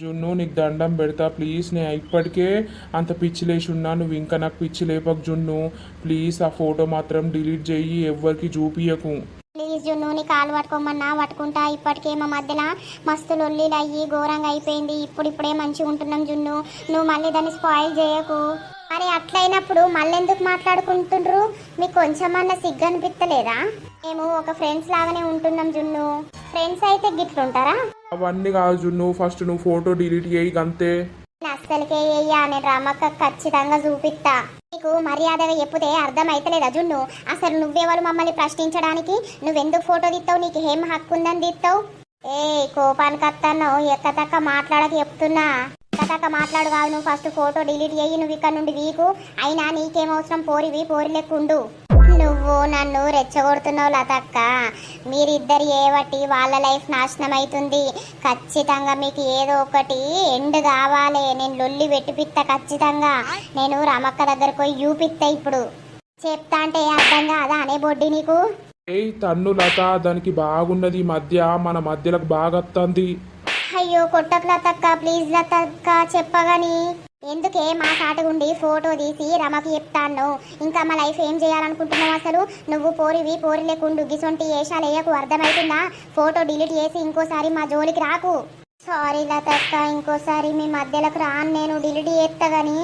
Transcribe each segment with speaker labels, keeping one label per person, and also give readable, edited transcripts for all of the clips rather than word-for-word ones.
Speaker 1: జున్ను నీకు దండం పెడతా ప్లీజ్. నేను ఇప్పటికే అంత పిచ్చి లేచి ఉన్నా, నువ్వు ఇంకా నాకు పిచ్చి లేపకు జున్ను. ప్లీజ్ ఆ ఫోటో మాత్రం డిలీట్ చెయ్యి, ఎవ్వరికి చూపియకు.
Speaker 2: ప్లీజ్ జున్ను, నీ కాలు పట్టుకోమన్నా పట్టుకుంటా. ఇప్పటికే మా మధ్యలో మస్తు లొల్లీలు అయ్యి ఘోరంగా అయిపోయింది. ఇప్పుడిప్పుడే మంచిగా ఉంటున్నాం జున్ను, నువ్వు మళ్ళీ దాన్ని స్పాయిల్ చేయకు. మరి అట్లయినప్పుడు మళ్ళెందుకు మాట్లాడుకుంటుండ్రు? మీకు కొంచెమన్నా సిగ్గు అనిపిస్తలేదా? మేము ఒక ఫ్రెండ్స్ లాగానే ఉంటున్నాం జున్ను. ఫ్రెండ్స్ అయితే గిట్లుంటారా?
Speaker 1: అవన్నీ కాదు జున్ను, ఫస్ట్ నువ్వు ఫోటో డిలీట్ చేయి అంతే.
Speaker 2: నేను అస్సలకే అయ్యా, నేను రమక్క ఖచ్చితంగా చూపిస్తా. నీకు మర్యాదగా చెప్పుతే అర్థం అయితలేదా జున్ను? అసలు నువ్వెవరు మమ్మల్ని ప్రశ్నించడానికి? నువ్వెందుకు ఫోటో తీస్తావు? నీకు ఏం హక్కు ఉందని తీస్తావు? ఏ కోపానికి అత్తన్నో ఎక్కతక్క మాట్లాడక చెప్తున్నా. ఎక్కతక్క మాట్లాడు కాదు, నువ్వు ఫస్ట్ ఫోటో డిలీట్ చేయి. నువ్వు ఇక్కడ నుండి వీకు. అయినా నీకేమవసరం? పోరి లెక్కుండు. నువ్వు నన్ను రెచ్చగొడుతున్నావు లతక్క. మీరిద్దరు ఏవటి వాళ్ళ లైఫ్ నాశనం అవుతుంది. ఖచ్చితంగా మీకు ఏదో ఒకటి ఎండ్ కావాలి. నేను లొల్లి పెట్టిపిత్తా ఖచ్చితంగా. నేను రమక్క దగ్గరకు పోయి చూపిస్తా. ఇప్పుడు చెప్తా అంటే అర్థం కాదా అనే బొడ్డి నీకు?
Speaker 1: ఏయ్ తన్ను లత, దానికి బాగున్నది ఈ మధ్య, మన మధ్యలకు బాగా వస్తుంది.
Speaker 2: అయ్యో కొట్టకు లతక్క, ప్లీజ్ లతక్క చెప్పగాని. ఎందుకే మా సాటగుండి ఫోటో తీసి రమకి చెప్తాను? ఇంకా మా లైఫ్ ఏం చేయాలనుకుంటున్నావు అసలు? నువ్వు పోరి లేకుండు గిసొంటి ఏషాలు వేయకు, అర్థమవుతుందా? ఫోటో డిలీట్ చేసి ఇంకోసారి మా జోలికి రాకు. సారీ లతక్క, ఇంకోసారి మీ మధ్యలోకి రాను. నేను డిలీట్ చేస్తా గాని.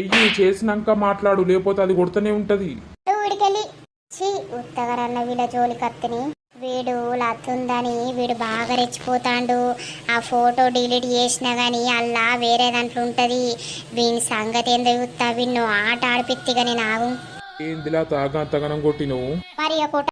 Speaker 1: ఎయ్యి చేసినాక మాట్లాడు, లేకపోతే అది కొడుతూనే ఉంటది.
Speaker 2: వీడికెళ్ళి ఛీ ఉత్తగరన్న వీళ్ళ జోలి కత్తిని. వీడు లత్తుందని వీడు బాగా రెచ్చిపోతాడు. ఆ ఫోటో డిలీట్ చేసినా కానీ అల్లా వేరే దాంట్లో ఉంటుంది. వీని సంగతి ఏందో చూస్తా. వీళ్ళు ఆట ఆడిపిత్తిగా నేను ఆగు.
Speaker 1: ఏందిలా తాగా అంతగనం కొట్టినవు?
Speaker 2: మరి ఆ